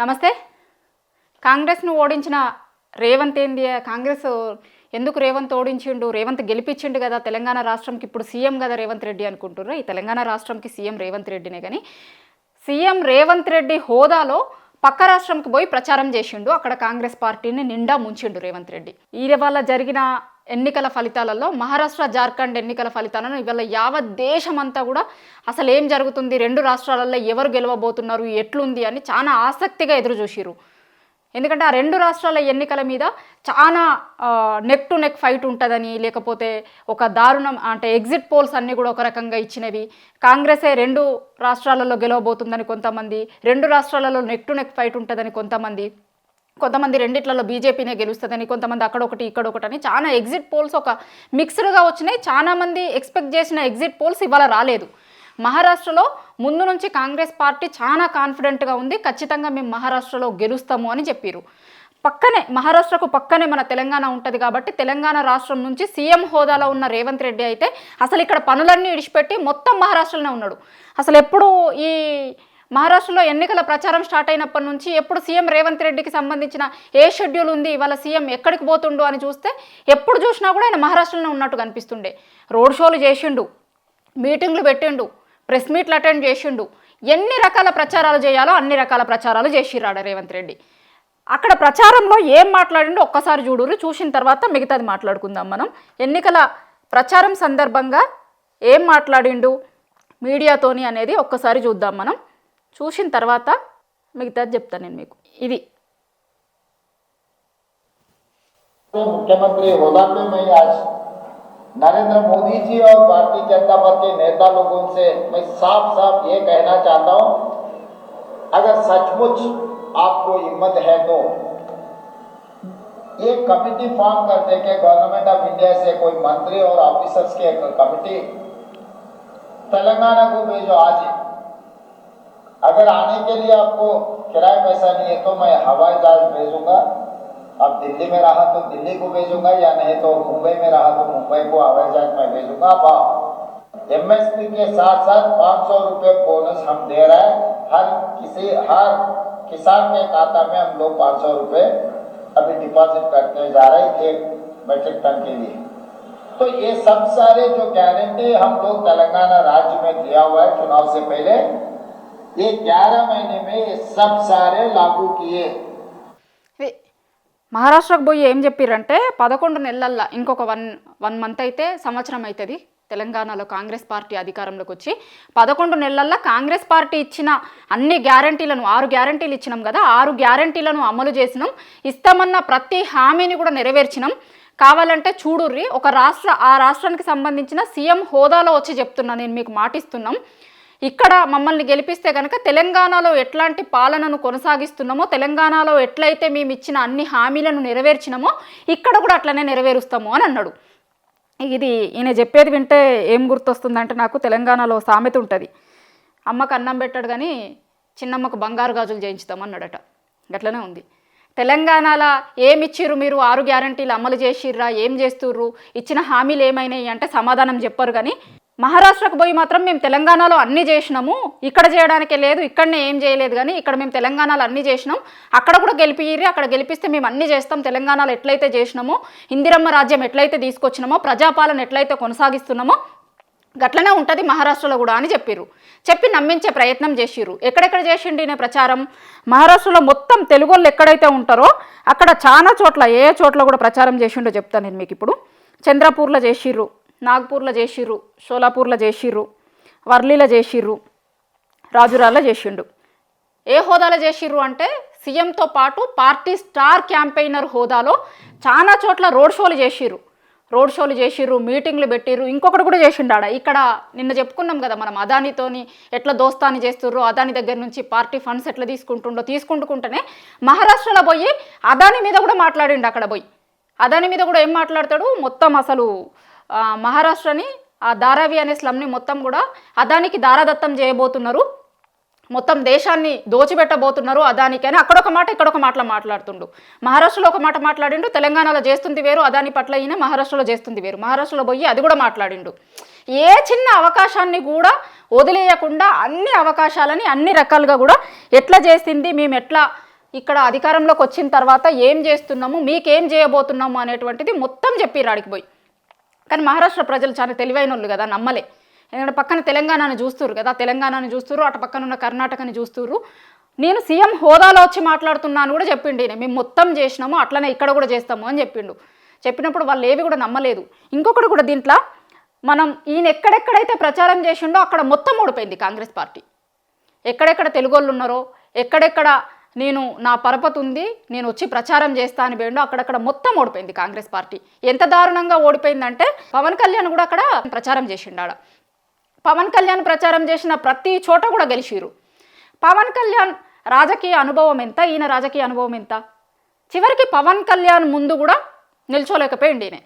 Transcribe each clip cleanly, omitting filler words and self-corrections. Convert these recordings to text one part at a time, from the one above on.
నమస్తే. కాంగ్రెస్ను ఓడించిన రేవంత్ ఏంది, కాంగ్రెస్ ఎందుకు రేవంత్ ఓడించిండు, రేవంత్ గెలిపించిండు కదా తెలంగాణ రాష్ట్రంకి, ఇప్పుడు సీఎం కదా రేవంత్ రెడ్డి అనుకుంటుర్రు. ఈ తెలంగాణ రాష్ట్రంకి సీఎం రేవంత్ రెడ్డినే. కానీ సీఎం రేవంత్ రెడ్డి హోదాలో పక్క రాష్ట్రంకి పోయి ప్రచారం చేసిండు. అక్కడ కాంగ్రెస్ పార్టీని నిండా ముంచిండు రేవంత్ రెడ్డి. ఇవాళ జరిగిన ఎన్నికల ఫలితాలలో మహారాష్ట్ర, జార్ఖండ్ ఎన్నికల ఫలితాలను ఇవాళ యావత్ దేశమంతా కూడా అసలు ఏం జరుగుతుంది, రెండు రాష్ట్రాలలో ఎవరు గెలవబోతున్నారు, ఎట్లుంది అని చాలా ఆసక్తిగా ఎదురు చూసిరు. ఎందుకంటే ఆ రెండు రాష్ట్రాల ఎన్నికల మీద చాలా నెక్ టు నెక్ ఫైట్ ఉంటుందని, లేకపోతే ఒక దారుణం అంటే ఎగ్జిట్ పోల్స్ అన్నీ కూడా ఒక రకంగా ఇచ్చినవి. కాంగ్రెసే రెండు రాష్ట్రాలలో గెలవబోతుందని కొంతమంది, రెండు రాష్ట్రాలలో నెక్ టు నెక్ ఫైట్ ఉంటుందని కొంతమంది రెండిట్లలో బీజేపీనే గెలుస్తుందని, కొంతమంది అక్కడొకటి ఇక్కడొకటి అని చాలా ఎగ్జిట్ పోల్స్ ఒక మిక్స్డ్గా వచ్చినాయి. చాలామంది ఎక్స్పెక్ట్ చేసిన ఎగ్జిట్ పోల్స్ ఇవాళ రాలేదు. మహారాష్ట్రలో ముందు నుంచి కాంగ్రెస్ పార్టీ చాలా కాన్ఫిడెంట్గా ఉంది, ఖచ్చితంగా మేము మహారాష్ట్రలో గెలుస్తాము అని చెప్పారు. మహారాష్ట్రకు పక్కనే మన తెలంగాణ ఉంటుంది కాబట్టి తెలంగాణ రాష్ట్రం నుంచి సీఎం హోదాలో ఉన్న రేవంత్ రెడ్డి అయితే అసలు ఇక్కడ పనులన్నీ విడిచిపెట్టి మొత్తం మహారాష్ట్రలోనే ఉన్నాడు. అసలు ఎప్పుడు ఈ మహారాష్ట్రలో ఎన్నికల ప్రచారం స్టార్ట్ అయినప్పటి నుంచి ఎప్పుడు సీఎం రేవంత్ రెడ్డికి సంబంధించిన ఏ షెడ్యూల్ ఉంది, ఇవాళ సీఎం ఎక్కడికి పోతుండు అని చూస్తే ఎప్పుడు చూసినా కూడా ఆయన మహారాష్ట్రలోనే ఉన్నట్టు కనిపిస్తుండే. రోడ్ షోలు చేసిండు, మీటింగ్లు పెట్టిండు, ప్రెస్ మీట్లు అటెండ్ చేసిండు. ఎన్ని రకాల ప్రచారాలు చేయాలో అన్ని రకాల ప్రచారాలు చేసిరాడు రేవంత్ రెడ్డి. అక్కడ ప్రచారంలో ఏం మాట్లాడిండో ఒక్కసారి చూడురు, చూసిన తర్వాత మిగతాది మాట్లాడుకుందాం మనం. ఎన్నికల ప్రచారం సందర్భంగా ఏం మాట్లాడిండు మీడియాతోని అనేది ఒక్కసారి చూద్దాం మనం. చూసిన తర్వాత మిగతాది చెప్తాను నేను మీకు. ఇది मुख्यमंत्री होदा पे मैं आज नरेंद्र मोदी जी और भारतीय जनता पार्टी नेता लोगों से मैं साफ साफ ये कहना चाहता हूँ, अगर सचमुच आपको हिम्मत है तो एक कमेटी फॉर्म कर दे के गवर्नमेंट ऑफ इंडिया से कोई मंत्री और ऑफिसर्स की एक कमेटी तेलंगाना को भेजो आज ही। अगर आने के लिए आपको किराया पैसा नहीं है तो मैं हवाई जहाज भेजूंगा, अब दिल्ली में रहा तो दिल्ली को भेजूंगा, या नहीं तो मुंबई में रहा तो मुंबई को हवाई जहाज में भेजूंगा। अब एमएसपी के साथ साथ 500 रुपये बोनस हम दे रहे हैं, हर किसान के खाता में हम लोग 500 रुपये अभी डिपॉजिट करते जा रहे हैं 1 मेट्रिक टन के लिए। तो ये सब सारे जो गारंटी हम लोग तेलंगाना राज्य में दिया हुआ है चुनाव से पहले, ये 11 महीने में ये सब सारे लागू किए। మహారాష్ట్రకు పోయి ఏం చెప్పారంటే 11 నెలల్లో ఇంకొక వన్ మంత్ అయితే సంవత్సరం అవుతుంది తెలంగాణలో కాంగ్రెస్ పార్టీ అధికారంలోకి వచ్చి. 11 నెలల్లో కాంగ్రెస్ పార్టీ ఇచ్చిన అన్ని గ్యారంటీలను 6 గ్యారంటీలు ఇచ్చినాం కదా, 6 గ్యారంటీలను అమలు చేసినాం, ఇస్తామన్న ప్రతి హామీని కూడా నెరవేర్చినాం. కావాలంటే చూడుర్రి, ఆ రాష్ట్రానికి సంబంధించిన సీఎం హోదాలో వచ్చి చెప్తున్నా, నేను మీకు మాటిస్తున్నాం. ఇక్కడ మమ్మల్ని గెలిపిస్తే కనుక తెలంగాణలో ఎట్లాంటి పాలనను కొనసాగిస్తున్నామో, తెలంగాణలో ఎట్లయితే మేము ఇచ్చిన అన్ని హామీలను నెరవేర్చినామో ఇక్కడ కూడా అట్లనే నెరవేరుస్తాము అని అన్నాడు. ఇది ఈయన చెప్పేది వింటే ఏం గుర్తొస్తుందంటే, నాకు తెలంగాణలో సామెత ఉంటుంది, అమ్మకు అన్నం పెట్టాడు కానీ చిన్నమ్మకు బంగారు గాజులు చేయించుతామన్నాడట. గట్లనే ఉంది. తెలంగాణలో ఏమిచ్చిర్రు మీరు, 6 గ్యారంటీలు అమలు చేసిర్రా, ఏం చేస్తుర్రు, ఇచ్చిన హామీలు ఏమైనాయి అంటే సమాధానం చెప్పరు. కానీ మహారాష్ట్రకు పోయి మాత్రం మేము తెలంగాణలో అన్నీ చేసినాము, ఇక్కడ చేయడానికే లేదు, ఇక్కడనే ఏం చేయలేదు, కానీ ఇక్కడ మేము తెలంగాణలో అన్నీ చేసినాం, అక్కడ కూడా గెలిపియ్యి, అక్కడ గెలిపిస్తే మేము అన్నీ చేస్తాం, తెలంగాణలో ఎట్లయితే చేసినామో, ఇందిరమ్మ రాజ్యం ఎట్లయితే తీసుకొచ్చినామో, ప్రజాపాలన ఎట్లయితే కొనసాగిస్తున్నామో గట్లనే ఉంటుంది మహారాష్ట్రలో కూడా అని చెప్పి నమ్మించే ప్రయత్నం చేసిర్రు. ఎక్కడెక్కడ చేసిండి ఈయన ప్రచారం, మహారాష్ట్రలో మొత్తం తెలుగు వాళ్ళు ఎక్కడైతే ఉంటారో అక్కడ చాలా చోట్ల, ఏ చోట్ల కూడా ప్రచారం చేసిండో చెప్తాను నేను మీకు ఇప్పుడు. చంద్రపూర్లో చేసిర్రు, నాగ్పూర్లో చేసిర్రు, షోలాపూర్లో చేసిర్రు, వర్లీలో చేసిర్రు, రాజురాల్లో చేసిండు. ఏ హోదాలో చేసిర్రు అంటే సీఎంతో పాటు పార్టీ స్టార్ క్యాంపెయినర్ హోదాలో చాలా చోట్ల రోడ్ షోలు చేసిర్రు, మీటింగ్లు పెట్టిర్రు. ఇంకొకటి కూడా చేసిండు ఆడ. ఇక్కడ నిన్న చెప్పుకున్నాం కదా మనం, అదానితోని ఎట్లా దోస్తాని చేస్తుర్రు, అదాని దగ్గర నుంచి పార్టీ ఫండ్స్ ఎట్లా తీసుకుంటుంటేనే మహారాష్ట్రలో పోయి అదాని మీద కూడా మాట్లాడిండు. అక్కడ పోయి అదాని మీద కూడా ఏం మాట్లాడతాడు, మొత్తం అసలు మహారాష్ట్రని ఆ ధారావి అనే స్లమ్ని మొత్తం కూడా అదానికి దారాదత్తం చేయబోతున్నారు, మొత్తం దేశాన్ని దోచిపెట్టబోతున్నారు అదానికి అని అక్కడొక మాట ఇక్కడొక మాటలు మాట్లాడుతుండు. మహారాష్ట్రలో ఒక మాట మాట్లాడిండు, తెలంగాణలో చేస్తుంది వేరు, అదాని పట్ల ఈయన మహారాష్ట్రలో చేస్తుంది వేరు. మహారాష్ట్రలో పోయి అది కూడా మాట్లాడిండు. ఏ చిన్న అవకాశాన్ని కూడా వదిలేయకుండా అన్ని అవకాశాలని అన్ని రకాలుగా కూడా ఎట్లా చేసింది, మేము ఎట్లా ఇక్కడ అధికారంలోకి వచ్చిన తర్వాత ఏం చేస్తున్నాము, మీకేం చేయబోతున్నాము అనేటువంటిది మొత్తం చెప్పిర్రు ఆడికి పోయి. కానీ మహారాష్ట్ర ప్రజలు చాలా తెలివైన వాళ్ళు కదా, నమ్మలే. ఎందుకంటే పక్కన తెలంగాణను చూస్తున్నారు కదా, తెలంగాణను చూస్తున్నారు, అటు పక్కన ఉన్న కర్ణాటకని చూస్తున్నారు. నేను సీఎం హోదాలో వచ్చి మాట్లాడుతున్నాను కూడా చెప్పిండు ఈయన, మేము మొత్తం చేసినాము అట్లనే ఇక్కడ కూడా చేస్తాము అని చెప్పిండు. చెప్పినప్పుడు వాళ్ళు ఏవి కూడా నమ్మలేదు. ఇంకొకటి కూడా దీంట్లో మనం ఈయన ఎక్కడెక్కడైతే ప్రచారం చేసిండో అక్కడ మొత్తం ఓడిపోయింది కాంగ్రెస్ పార్టీ. ఎక్కడెక్కడ తెలుగు వాళ్ళు ఉన్నారో, ఎక్కడెక్కడ నేను నా పరపతి ఉంది నేను వచ్చి ప్రచారం చేస్తా అని పోయిండో అక్కడక్కడ మొత్తం ఓడిపోయింది కాంగ్రెస్ పార్టీ. ఎంత దారుణంగా ఓడిపోయిందంటే పవన్ కళ్యాణ్ కూడా అక్కడ ప్రచారం చేసిండాడ. పవన్ కళ్యాణ్ ప్రచారం చేసిన ప్రతి చోట కూడా గెలిచిరు. పవన్ కళ్యాణ్ రాజకీయ అనుభవం ఎంత, ఈయన రాజకీయ అనుభవం ఎంత? చివరికి పవన్ కళ్యాణ్ ముందు కూడా నిల్చోలేకపోయింది ఈయన.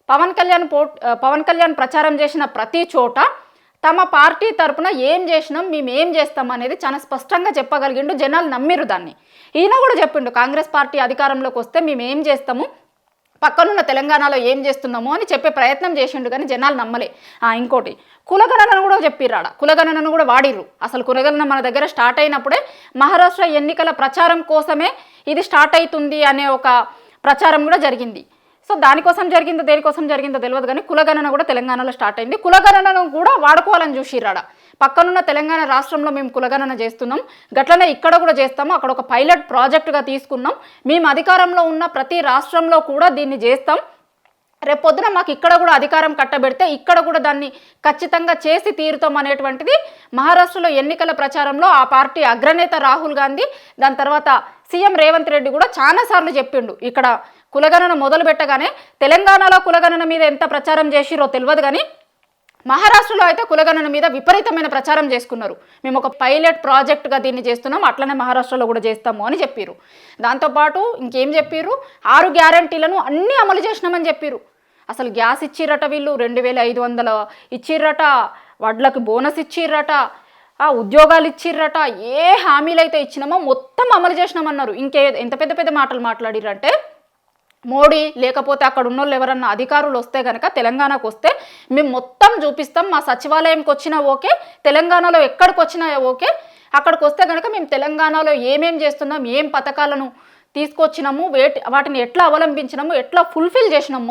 పవన్ కళ్యాణ్ ప్రచారం చేసిన ప్రతి చోట తమ పార్టీ తరపున ఏం చేసినాం, మేము ఏం చేస్తాం అనేది చాలా స్పష్టంగా చెప్పగలిగిండు. జనాలు నమ్మిరు దాన్ని. ఈయన కూడా చెప్పిండు, కాంగ్రెస్ పార్టీ అధికారంలోకి వస్తే మేము ఏం చేస్తాము, పక్కనున్న తెలంగాణలో ఏం చేస్తున్నాము అని చెప్పే ప్రయత్నం చేసిండు. కానీ జనాలు నమ్మలే. ఇంకోటి కులగణనను కూడా చెప్పిర్రాడ, కులగణనను కూడా వాడిర్రు. అసలు కులగణన మన దగ్గర స్టార్ట్ అయినప్పుడే మహారాష్ట్ర ఎన్నికల ప్రచారం కోసమే ఇది స్టార్ట్ అవుతుంది అనే ఒక ప్రచారం కూడా జరిగింది. సో దానికోసం జరిగిందో దేనికోసం జరిగిందో తెలియదు, కానీ కులగణన కూడా తెలంగాణలో స్టార్ట్ అయింది. కులగణనను కూడా వాడుకోవాలని చూసిర్రాడ. పక్కనున్న తెలంగాణ రాష్ట్రంలో మేము కులగణన చేస్తున్నాం, గట్లనే ఇక్కడ కూడా చేస్తాము, అక్కడ ఒక పైలట్ ప్రాజెక్టుగా తీసుకున్నాం, మేము అధికారంలో ఉన్న ప్రతి రాష్ట్రంలో కూడా దీన్ని చేస్తాం, రేపొద్దున మాకు ఇక్కడ కూడా అధికారం కట్టబెడితే ఇక్కడ కూడా దాన్ని ఖచ్చితంగా చేసి తీరుతాం అనేటువంటిది మహారాష్ట్రలో ఎన్నికల ప్రచారంలో ఆ పార్టీ అగ్రనేత రాహుల్ గాంధీ, దాని తర్వాత సీఎం రేవంత్ రెడ్డి కూడా చాలాసార్లు చెప్పిండు. ఇక్కడ కులగణన మొదలు పెట్టగానే తెలంగాణలో కులగణన మీద ఎంత ప్రచారం చేసిరో తెలియదు, కానీ మహారాష్ట్రలో అయితే కులగణన మీద విపరీతమైన ప్రచారం చేసుకున్నారు. మేము ఒక పైలట్ ప్రాజెక్టుగా దీన్ని చేస్తున్నాం, అట్లనే మహారాష్ట్రలో కూడా చేస్తాము అని చెప్పారు. దాంతోపాటు ఇంకేం చెప్పారు, 6 గ్యారంటీలను అన్నీ అమలు చేసినామని చెప్పారు. అసలు గ్యాస్ ఇచ్చిర్రట, వీళ్ళు 2500 ఇచ్చిర్రట, వడ్లకు బోనస్ ఇచ్చిర్రట, ఉద్యోగాలు ఇచ్చిర్రట, ఏ హామీలు అయితే ఇచ్చినామో మొత్తం అమలు చేసినామన్నారు. ఎంత పెద్ద పెద్ద మాటలు మాట్లాడిరంటే, మోడీ లేకపోతే అక్కడ ఉన్న వాళ్ళు ఎవరన్నా అధికారులు వస్తే కనుక తెలంగాణకు వస్తే మేము మొత్తం చూపిస్తాం, మా సచివాలయంకి వచ్చినా ఓకే, తెలంగాణలో ఎక్కడికి వచ్చినా ఓకే, అక్కడికి వస్తే కనుక మేము తెలంగాణలో ఏమేం చేస్తున్నాం, ఏం పథకాలను తీసుకొచ్చినాము, వాటిని ఎట్లా అవలంబించినాము, ఎట్లా ఫుల్ఫిల్ చేసినాము,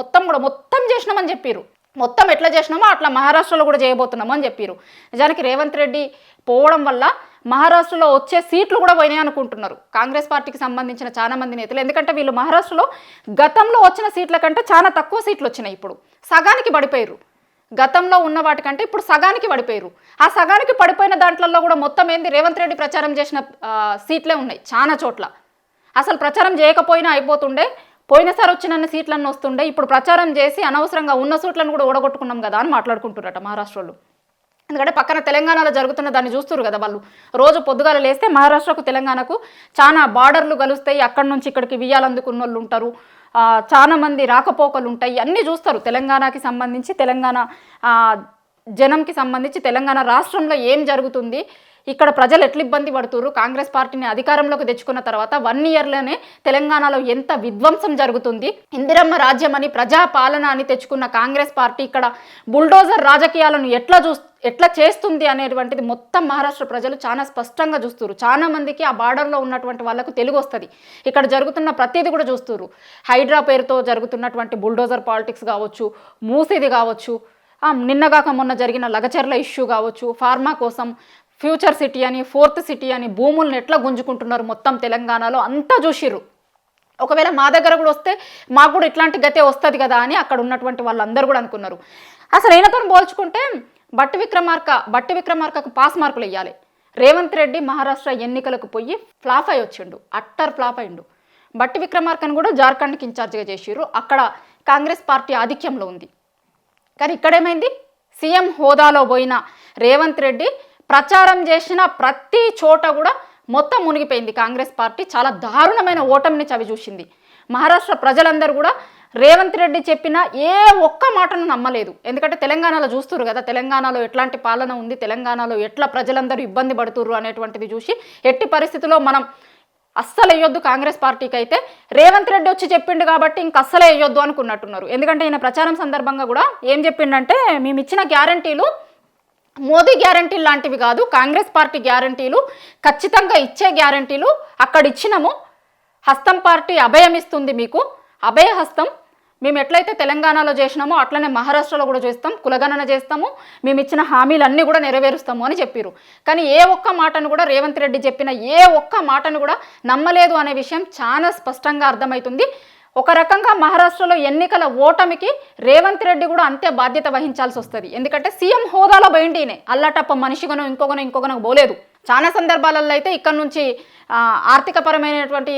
మొత్తం చేసినామని చెప్పారు. మొత్తం ఎట్లా చేసినామో అట్లా మహారాష్ట్రలో కూడా చేయబోతున్నాము అని చెప్పారు. నిజానికి రేవంత్ రెడ్డి పోవడం వల్ల మహారాష్ట్రలో వచ్చే సీట్లు కూడా పోయినాయి అనుకుంటున్నారు కాంగ్రెస్ పార్టీకి సంబంధించిన చాలా మంది నేతలు. ఎందుకంటే వీళ్ళు మహారాష్ట్రలో గతంలో వచ్చిన సీట్ల కంటే చాలా తక్కువ సీట్లు వచ్చినాయి, ఇప్పుడు సగానికి పడిపోయారు. గతంలో ఉన్న వాటికంటే ఇప్పుడు సగానికి పడిపోయారు. ఆ సగానికి పడిపోయిన దాంట్లలో కూడా మొత్తం ఏంది, రేవంత్ రెడ్డి ప్రచారం చేసిన సీట్లే ఉన్నాయి చాలా చోట్ల. అసలు ప్రచారం చేయకపోయినా అయిపోతుండే, పోయినసారి వచ్చిన సీట్లన్నీ వస్తుండే, ఇప్పుడు ప్రచారం చేసి అనవసరంగా ఉన్న సీట్లను కూడా ఓడగొట్టుకున్నాం కదా అని మాట్లాడుకుంటున్నారట మహారాష్ట్రలో. ఎందుకంటే పక్కన తెలంగాణలో జరుగుతున్న దాన్ని చూస్తున్నారు కదా వాళ్ళు. రోజు పొద్దుగాల లేస్తే మహారాష్ట్రకు తెలంగాణకు చాలా బార్డర్లు కలుస్తాయి, అక్కడి నుంచి ఇక్కడికి వియ్యాలందుకున్న వాళ్ళు ఉంటారు, చాలా మంది రాకపోకలు ఉంటాయి, అన్నీ చూస్తారు. తెలంగాణకి సంబంధించి, తెలంగాణ జనంకి సంబంధించి, తెలంగాణ రాష్ట్రంలో ఏం జరుగుతుంది, ఇక్కడ ప్రజలు ఎట్లా ఇబ్బంది పడుతున్నారు, కాంగ్రెస్ పార్టీని అధికారంలోకి తెచ్చుకున్న తర్వాత 1 ఇయర్లోనే తెలంగాణలో ఎంత విధ్వంసం జరుగుతుంది, ఇందిరమ్మ రాజ్యం అని ప్రజాపాలన అని తెచ్చుకున్న కాంగ్రెస్ పార్టీ ఇక్కడ బుల్డోజర్ రాజకీయాలను ఎట్లా చేస్తుంది అనేటువంటిది మొత్తం మహారాష్ట్ర ప్రజలు చాలా స్పష్టంగా చూస్తున్నారు. చాలా మందికి ఆ బార్డర్లో ఉన్నటువంటి వాళ్ళకు తెలుగు వస్తుంది, ఇక్కడ జరుగుతున్న ప్రతిదీ కూడా చూస్తున్నారు. హైడ్రా పేరుతో జరుగుతున్నటువంటి బుల్డోజర్ పాలిటిక్స్ కావచ్చు, మూసీది కావచ్చు, నిన్నగాక మొన్న జరిగిన లగచర్ల ఇష్యూ కావచ్చు, ఫార్మా కోసం ఫ్యూచర్ సిటీ అని, 4th సిటీ అని భూములను ఎట్లా గుంజుకుంటున్నారు మొత్తం తెలంగాణలో అంతా చూసిర్రు. ఒకవేళ మా దగ్గర కూడా వస్తే మాకు కూడా ఇట్లాంటి గతే వస్తుంది కదా అని అక్కడ ఉన్నటువంటి వాళ్ళందరూ కూడా అనుకున్నారు. అసలు ఈయనతో పోల్చుకుంటే బట్టి విక్రమార్కకు పాస్ మార్కులు ఇవ్వాలి. రేవంత్ రెడ్డి మహారాష్ట్ర ఎన్నికలకు పోయి ఫ్లాప్ అయి వచ్చిండు, అట్టర్ ఫ్లాప్ అయిండు. బట్టి విక్రమార్కను కూడా జార్ఖండ్కి ఇన్ఛార్జిగా చేసిర్రు, అక్కడ కాంగ్రెస్ పార్టీ ఆధిక్యంలో ఉంది. కానీ ఇక్కడేమైంది, సీఎం హోదాలో పోయిన రేవంత్ రెడ్డి ప్రచారం చేసిన ప్రతి చోట కూడా మొత్తం మునిగిపోయింది కాంగ్రెస్ పార్టీ. చాలా దారుణమైన ఓటమిని చవి చూసింది. మహారాష్ట్ర ప్రజలందరూ కూడా రేవంత్ రెడ్డి చెప్పిన ఏ ఒక్క మాటను నమ్మలేదు. ఎందుకంటే తెలంగాణలో చూస్తున్నారు కదా, తెలంగాణలో ఎట్లాంటి పాలన ఉంది, తెలంగాణలో ఎట్లా ప్రజలందరూ ఇబ్బంది పడుతుర్రు అనేటువంటిది చూసి ఎట్టి పరిస్థితుల్లో మనం అస్సలు వేయొద్దు కాంగ్రెస్ పార్టీకి. అయితే రేవంత్ రెడ్డి వచ్చి చెప్పిండు కాబట్టి ఇంక అస్సలే వేయొద్దు అనుకున్నట్టున్నారు. ఎందుకంటే ఈయన ప్రచారం సందర్భంగా కూడా ఏం చెప్పిండంటే, మేము ఇచ్చిన గ్యారంటీలు మోదీ గ్యారంటీలు లాంటివి కాదు, కాంగ్రెస్ పార్టీ గ్యారంటీలు ఖచ్చితంగా ఇచ్చే గ్యారంటీలు. అక్కడ ఇచ్చినాము. హస్తం పార్టీ అభయం ఇస్తుంది మీకు, అభయ హస్తం. మేము ఎట్లయితే తెలంగాణలో చేసినామో అట్లనే మహారాష్ట్రలో కూడా చేస్తాం, కులగణన చేస్తాము, మేము ఇచ్చిన హామీలన్నీ కూడా నెరవేరుస్తాము అని చెప్పారు. కానీ ఏ ఒక్క మాటను కూడా రేవంత్ రెడ్డి చెప్పిన ఏ ఒక్క మాటను కూడా నమ్మలేదు అనే విషయం చాలా స్పష్టంగా అర్థమవుతుంది. ఒక రకంగా మహారాష్ట్రలో ఎన్నికల ఓటమికి రేవంత్ రెడ్డి కూడా అంతే బాధ్యత వహించాల్సి వస్తుంది. ఎందుకంటే సీఎం హోదాలో పోయిండినే, అల్లటప్ప మనిషిగానో ఇంకొకనో పోలేదు. చాలా సందర్భాలలో అయితే ఇక్కడ నుంచి ఆర్థికపరమైనటువంటి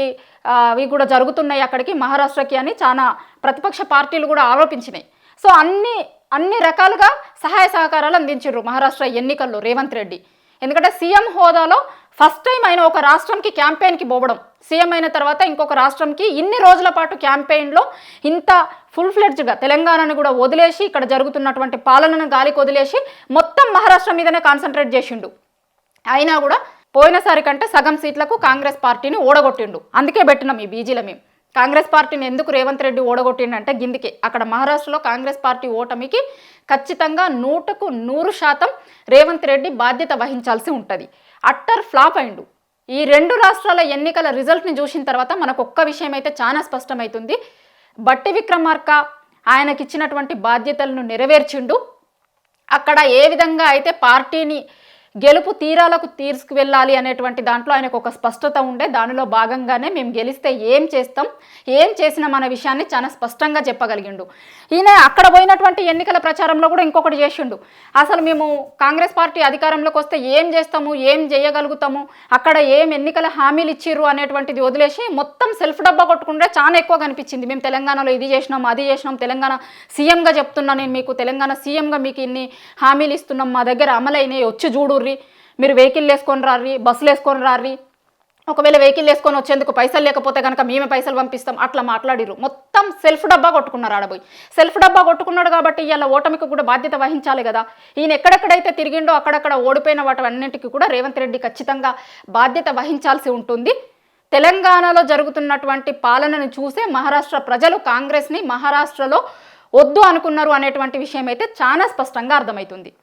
అవి కూడా జరుగుతున్నాయి అక్కడికి మహారాష్ట్రకి అని చాలా ప్రతిపక్ష పార్టీలు కూడా ఆరోపించినాయి. సో అన్ని రకాలుగా సహాయ సహకారాలు అందించారు మహారాష్ట్ర ఎన్నికల్లో రేవంత్ రెడ్డి. ఎందుకంటే సీఎం హోదాలో ఫస్ట్ టైం ఆయన ఒక రాష్ట్రంకి క్యాంపెయిన్కి పోవడం, సీఎం అయిన తర్వాత ఇంకొక రాష్ట్రంకి ఇన్ని రోజుల పాటు క్యాంపెయిన్లో ఇంత ఫుల్ ఫ్లెడ్జ్గా తెలంగాణను కూడా వదిలేసి ఇక్కడ జరుగుతున్నటువంటి పాలనను గాలికి వదిలేసి మొత్తం మహారాష్ట్ర మీదనే కాన్సన్ట్రేట్ చేసిండు. అయినా కూడా పోయినసారి కంటే సగం సీట్లకు కాంగ్రెస్ పార్టీని ఓడగొట్టిండు. అందుకే పెట్టినాం ఈ బీజీల మేము. కాంగ్రెస్ పార్టీని ఎందుకు రేవంత్ రెడ్డి ఓడగొట్టిండంటే గిందికే, అక్కడ మహారాష్ట్రలో కాంగ్రెస్ పార్టీ ఓటమికి ఖచ్చితంగా 100కు 100% రేవంత్ రెడ్డి బాధ్యత వహించాల్సి ఉంటుంది. అట్టర్ ఫ్లాప్ అయిండు. ఈ 2 రాష్ట్రాల ఎన్నికల రిజల్ట్ని చూసిన తర్వాత మనకు ఒక్క విషయం అయితే చాలా స్పష్టమవుతుంది. బట్టి విక్రమార్క ఆయనకిచ్చినటువంటి బాధ్యతలను నెరవేర్చిండు. అక్కడ ఏ విధంగా అయితే పార్టీని గెలుపు తీరాలకు తీసుకువెళ్ళాలి అనేటువంటి దాంట్లో ఆయనకు ఒక స్పష్టత ఉండే, దానిలో భాగంగానే మేము గెలిస్తే ఏం చేస్తాం, ఏం చేసినాం అనే విషయాన్ని చాలా స్పష్టంగా చెప్పగలిగిండు. ఈయన అక్కడ పోయినటువంటి ఎన్నికల ప్రచారంలో కూడా ఇంకొకటి చేసిండు. అసలు మేము కాంగ్రెస్ పార్టీ అధికారంలోకి వస్తే ఏం చేస్తాము, ఏం చేయగలుగుతాము, అక్కడ ఏం ఎన్నికల హామీలు ఇచ్చిర్రు అనేటువంటిది వదిలేసి మొత్తం సెల్ఫ్ డబ్బా కొట్టుకుంటే చాలా ఎక్కువ కనిపించింది. మేము తెలంగాణలో ఇది చేసినాం, అది చేసినాం, తెలంగాణ సీఎంగా చెప్తున్నా నేను మీకు, తెలంగాణ సీఎంగా మీకు ఇన్ని హామీలు ఇస్తున్నాం, మా దగ్గర అమలైనవి, వచ్చి చూడు, మీరు వెహికల్ వేసుకొని రారి, బస్సులు వేసుకొని రారి, ఒకవేళ వెహికల్ వేసుకొని వచ్చేందుకు పైసలు లేకపోతే కనుక మేమే పైసలు పంపిస్తాం, అట్లా మాట్లాడిరు. మొత్తం సెల్ఫ్ డబ్బా కొట్టుకున్నారు ఆడపోయి. సెల్ఫ్ డబ్బా కొట్టుకున్నాడు కాబట్టి ఇవాళ ఓటమికి కూడా బాధ్యత వహించాలి కదా. ఈయన ఎక్కడెక్కడైతే తిరిగిండో అక్కడక్కడ ఓడిపోయిన వాటన్నింటికి కూడా రేవంత్ రెడ్డి ఖచ్చితంగా బాధ్యత వహించాల్సి ఉంటుంది. తెలంగాణలో జరుగుతున్నటువంటి పాలనను చూసే మహారాష్ట్ర ప్రజలు కాంగ్రెస్ని మహారాష్ట్రలో వద్దు అనుకున్నారు అనేటువంటి విషయం అయితే చాలా స్పష్టంగా అర్థమవుతుంది.